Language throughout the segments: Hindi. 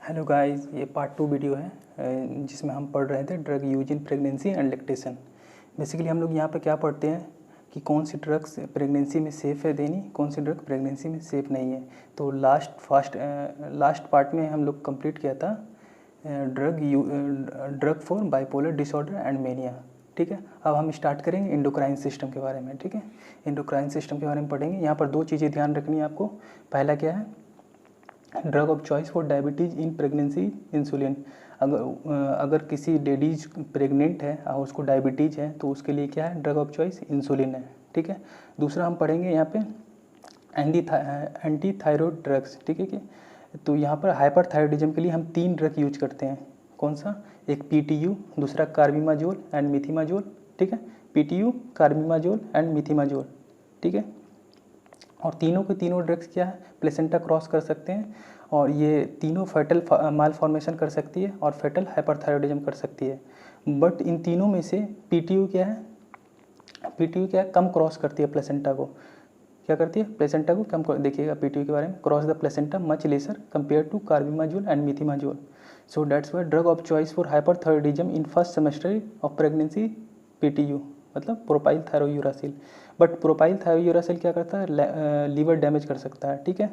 हेलो गाइस, ये पार्ट 2 वीडियो है जिसमें हम पढ़ रहे थे drug use in pregnancy and lactation. Basically हम लोग यहाँ पे क्या पढ़ते हैं कि कौन सी ड्रग्स प्रेगनेंसी में सेफ़ है देनी, कौन सी ड्रग प्रेगनेंसी में सेफ़ नहीं है। तो लास्ट पार्ट में हम लोग कंप्लीट किया था drug for bipolar disorder and mania. ठीक है, अब हम स्टार्ट करेंगे इंडोक्राइन सिस्टम के बारे में। ठीक है, इंडोक्राइन सिस्टम के बारे में पढ़ेंगे। यहाँ पर 2 चीज़ें ध्यान रखनी है आपको। पहला क्या है, drug of choice for diabetes in pregnancy insulin. अगर किसी लेडीज प्रेग्नेंट है और उसको डायबिटीज़ है तो उसके लिए क्या है, ड्रग ऑफ चॉइस इंसुलिन है। ठीक है, दूसरा हम पढ़ेंगे यहाँ पे एंटी थायरॉयड ड्रग्स। ठीक है, कि तो यहाँ पर हाइपरथायरॉयडिज्म के लिए हम 3 ड्रग यूज करते हैं। कौन सा? एक PTU, दूसरा कार्बिमाजोल एंड मिथिमाजोल। ठीक है, PTU, कार्बिमाजोल एंड मिथिमाजोल। ठीक है, और तीनों के तीनों ड्रग्स क्या है, प्लेसेंटा क्रॉस कर सकते हैं और ये तीनों फेटल माल फॉर्मेशन कर सकती है और फेटल हाइपरथायरॉयडिज्म कर सकती है। बट इन तीनों में से PTU क्या है, कम क्रॉस करती है प्लेसेंटा को। क्या करती है? प्लेसेंटा को कम देखिएगा PTU के बारे में, cross the placenta much lesser compare to carbimazole and methimazole. So that's why drug of choice for hyperthyroidism in first semester of pregnancy PTU, मतलब propyl thiouracil. But propyl thiouracil क्या करता है, लीवर डैमेज कर सकता है। ठीक है,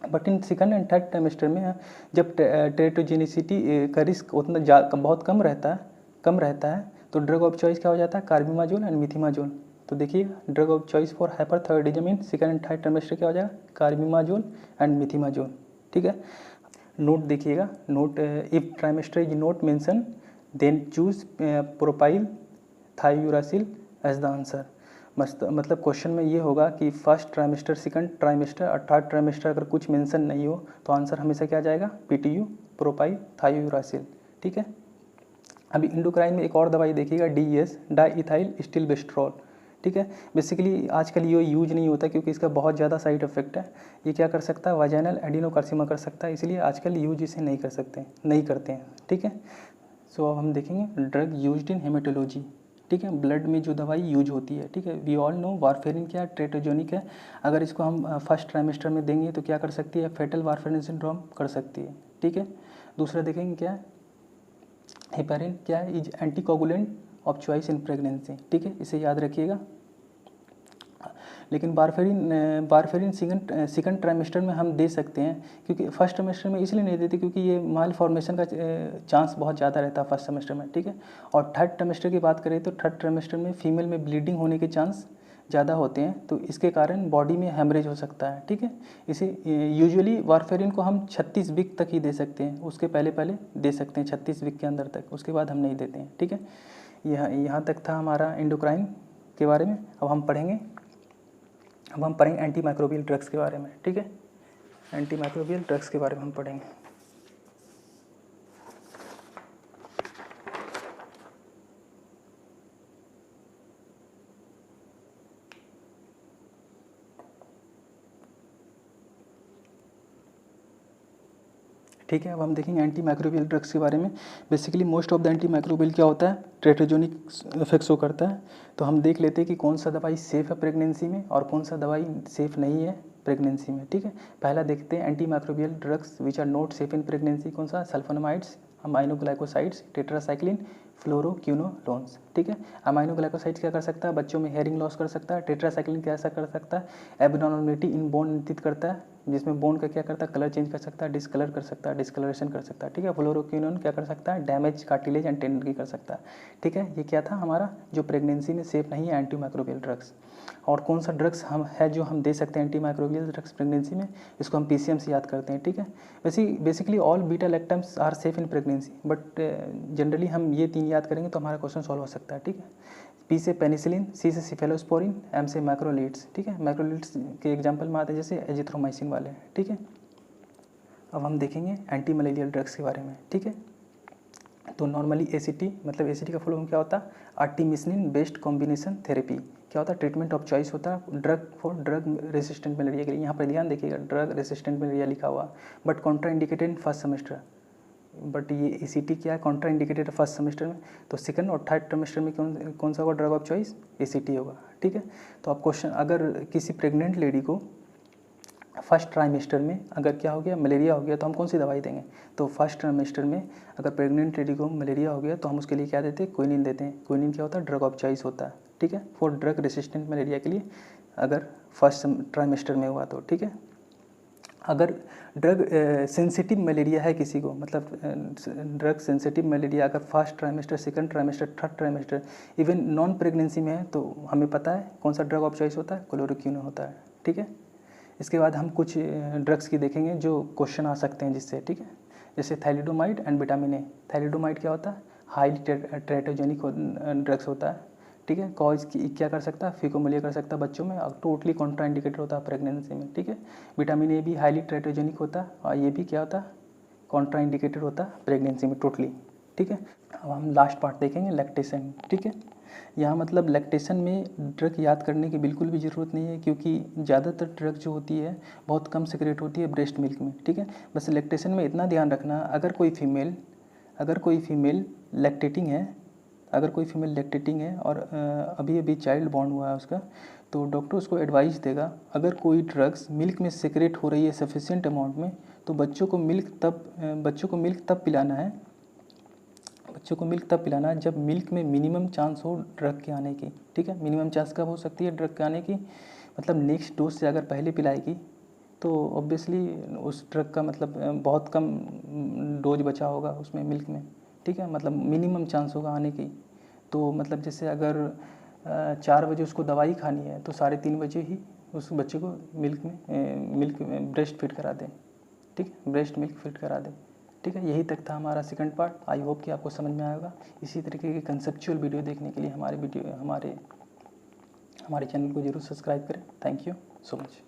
but in second and third trimester में जब टेरेटोजेनिसिटी का रिस्क उतना बहुत कम रहता है तो ड्रग ऑफ चॉइस क्या हो जाता है, कार्बिमाजोल एंड मिथिमाजोल। तो देखिए, drug of choice for hyperthyroidism in second and third trimester क्या हो जाएगा, कार्बिमाजोल एंड मिथिमाजोल। ठीक है, नोट देखिएगा, note if trimester is not mention then choose propyl thiouracil as the answer. मतलब क्वेश्चन में ये होगा कि फर्स्ट ट्राइमेस्टर, सेकंड ट्राइमेस्टर और थर्ड ट्राइमेस्टर अगर कुछ मेंशन नहीं हो तो आंसर हमेशा क्या जाएगा, PTU, प्रोपाइल थायरोयूरासिल। ठीक है, अभी इंडोक्राइन में एक और दवाई देखिएगा, DES, डाईइथाइल स्टिल्बेस्ट्रॉल। ठीक है, बेसिकली आजकल ये यूज नहीं होता क्योंकि इसका बहुत ज़्यादा साइड इफेक्ट है। ये क्या कर सकता है, वाजाइनल एडिनोकार्सिमा कर सकता है, इसलिए आजकल यूज इसे नहीं करते हैं। ठीक है, सो अब हम देखेंगे ड्रग यूज्ड इन हेमेटोलॉजी। ठीक है, ब्लड में जो दवाई यूज होती है। ठीक है, वी ऑल नो वारफेरिन क्या है, ट्रेटोजोनिक है। अगर इसको हम फर्स्ट ट्राइमेस्टर में देंगे तो क्या कर सकती है, फेटल वारफेरिन सिंड्रोम कर सकती है। ठीक है, दूसरा देखेंगे क्या है, हेपेरिन क्या है, is anticoagulant of choice in pregnancy. ठीक है, इसे याद रखिएगा। लेकिन वारफेरिन सेकंड ट्राइमेस्टर में हम दे सकते हैं, क्योंकि फर्स्ट ट्राइमेस्टर में इसलिए नहीं देते क्योंकि ये माल फॉर्मेशन का चांस बहुत ज़्यादा रहता है फर्स्ट सेमेस्टर में। ठीक है, और थर्ड ट्राइमेस्टर की बात करें तो थर्ड ट्राइमेस्टर में फीमेल में ब्लीडिंग होने के चांस ज़्यादा होते हैं, तो इसके कारण बॉडी में हेमरेज हो सकता है। ठीक है, इसे यूजुअली वारफेरिन को हम 36 वीक तक ही दे सकते हैं, उसके पहले दे सकते हैं 36 वीक के अंदर तक, उसके बाद हम नहीं देते हैं। ठीक है, यहाँ तक था हमारा इंडोक्राइन के बारे में। अब हम पढ़ेंगे एंटी माइक्रोबियल ड्रग्स के बारे में। ठीक है, एंटी माइक्रोबियल ड्रग्स के बारे में हम पढ़ेंगे। ठीक है, अब हम देखेंगे एंटी माइक्रोबियल ड्रग्स के बारे में। Basically most of the anti microbial क्या होता है, ट्रेटोजोनिक इफेक्ट्स शो करता है। तो हम देख लेते हैं कि कौन सा दवाई सेफ़ है प्रेगनेंसी में और कौन सा दवाई सेफ़ नहीं है प्रेगनेंसी में। ठीक है, पहला देखते हैं antimicrobial drugs which are not safe in pregnancy. कौन सा? Sulfonamides, aminoglycosides, tetracycline, fluoroquinolones. ठीक है, अमाइनोग्लाइकोसाइड्स क्या कर सकता है, बच्चों में हेयरिंग लॉस कर सकता है। टेट्रासाइक्लिन कैसा कर सकता है, एबनॉर्मलिटी इन बोन निश्चित करता है, जिसमें बोन का क्या करता है, कलर चेंज कर सकता है, डिस्कलर कर सकता है, डिस्कलरेशन कर सकता है। ठीक है, फ्लोरोक्विनोन क्या कर सकता है, डैमेज कार्टिलेज एंड टेंडन की कर सकता है। ठीक है, ये क्या था हमारा जो प्रेगनेंसी में सेफ नहीं है एंटी माइक्रोबियल ड्रग्स। और कौन सा ड्रग्स जो हम दे सकते हैं एंटी माइक्रोबियल ड्रग्स प्रेगनेंसी में, इसको हम PCM से याद करते हैं। ठीक है, basically all beta lactams are safe in pregnancy, but generally हम ये 3 याद करेंगे तो हमारा क्वेश्चन सॉल्व हो सकता है। ठीक है, P से पेनिसिलिन, C से सिफेलोस्पोरिन, M से मैक्रोलीड्स। ठीक है, मैक्रोलीड्स के एग्जांपल में आते हैं जैसे एजिथ्रोमाइसिन वाले। ठीक है, अब हम देखेंगे एंटी मलेरियल ड्रग्स के बारे में। ठीक है, तो नॉर्मली ACT, मतलब ACT का फुल फॉर्म क्या होता है, आर्टिमिसिनिन बेस्ड कॉम्बिनेशन थेरेपी। क्या होता है, ट्रीटमेंट ऑफ चॉइस होता है ड्रग रेसिस्टेंट मलेरिया के लिए। यहाँ पर ध्यान देखिएगा, ड्रग रेसिस्टेंट मलेरिया लिखा हुआ, but Contra indicated in first semester. But ये ACT क्या है, कॉन्ट्रा इंडिकेटेड फर्स्ट सेमेस्टर में, तो सेकंड और थर्ड सेमेस्टर में कौन सा होगा ड्रग ऑफ चॉइस, ACT होगा। ठीक है, तो अब क्वेश्चन, अगर किसी प्रेग्नेंट लेडी को फर्स्ट ट्राइमेस्टर में अगर क्या हो गया, मलेरिया हो गया, तो हम कौन सी दवाई देंगे? तो फर्स्ट ट्राइमेस्टर में अगर प्रेग्नेंट लेडी को मलेरिया हो गया तो हम उसके लिए क्या देते हैं? क्विनिन देते हैं। क्विनिन क्या होता है? ड्रग ऑफ चॉइस होता है, ठीक है, फॉर ड्रग रेसिस्टेंट मलेरिया के लिए, अगर फर्स्ट ट्राइमेस्टर में हुआ तो, ठीक है। अगर ड्रग सेंसिटिव मलेरिया है किसी को, मतलब ड्रग सेंसिटिव मलेरिया अगर first trimester, second trimester, third trimester, even non pregnancy में है, तो हमें पता है कौन सा ड्रग ऑफ चॉइस होता है? क्लोरोक्विन होता है, ठीक है। इसके बाद हम कुछ ड्रग्स की देखेंगे जो क्वेश्चन आ सकते हैं जिससे, ठीक है, जैसे thalidomide and vitamin A. Thalidomide क्या होता है? हाईली टेरेटोजेनिक ड्रग्स होता है, ठीक है। कॉज की क्या कर सकता है? फिकोमिलिया कर सकता है बच्चों में, और टोटली कॉन्ट्राइंडिकेटेड होता है प्रेगनेंसी में, ठीक है। विटामिन ए भी हाईली टेरेटोजेनिक होता है, और ये भी क्या होता है? कॉन्ट्राइंडिकेटेड होता है प्रेगनेंसी में टोटली, ठीक है। अब हम लास्ट पार्ट देखेंगे, लैक्टेशन, ठीक है। यहाँ मतलब लैक्टेशन में ड्रग याद करने की बिल्कुल भी ज़रूरत नहीं है, क्योंकि ज़्यादातर ड्रग जो होती है बहुत कम सिक्रेट होती है ब्रेस्ट मिल्क में, ठीक है। बस लैक्टेशन में इतना ध्यान रखना, अगर कोई फीमेल लैक्टेटिंग है, अगर कोई फीमेल लैक्टेटिंग है और अभी अभी चाइल्ड बॉर्न हुआ है उसका, तो डॉक्टर उसको एडवाइस देगा, अगर कोई ड्रग्स मिल्क में सिक्रेट हो रही है सफिशिएंट अमाउंट में, तो बच्चों को मिल्क तब पिलाना है, बच्चों को मिल्क तब पिलाना है जब मिल्क में मिनिमम चांस हो ड्रग के आने की, ठीक है। मिनिमम चांस कब हो सकती है ड्रग के आने की? मतलब नेक्स्ट डोज से अगर पहले पिलाएगी तो ऑब्वियसली उस ड्रग का मतलब बहुत कम डोज बचा होगा उसमें मिल्क में, ठीक है, मतलब मिनिमम चांस होगा आने की। तो मतलब जैसे अगर 4 बजे उसको दवाई खानी है तो 3:30 बजे ही उस बच्चे को मिल्क में ब्रेस्ट फीड करा दें, ठीक है, ब्रेस्ट मिल्क फीड करा दें, ठीक है। यही तक था हमारा सेकंड पार्ट। आई होप कि आपको समझ में आएगा। इसी तरीके के कंसेप्चुअल वीडियो देखने के लिए हमारे चैनल को जरूर सब्सक्राइब करें। Thank you so much.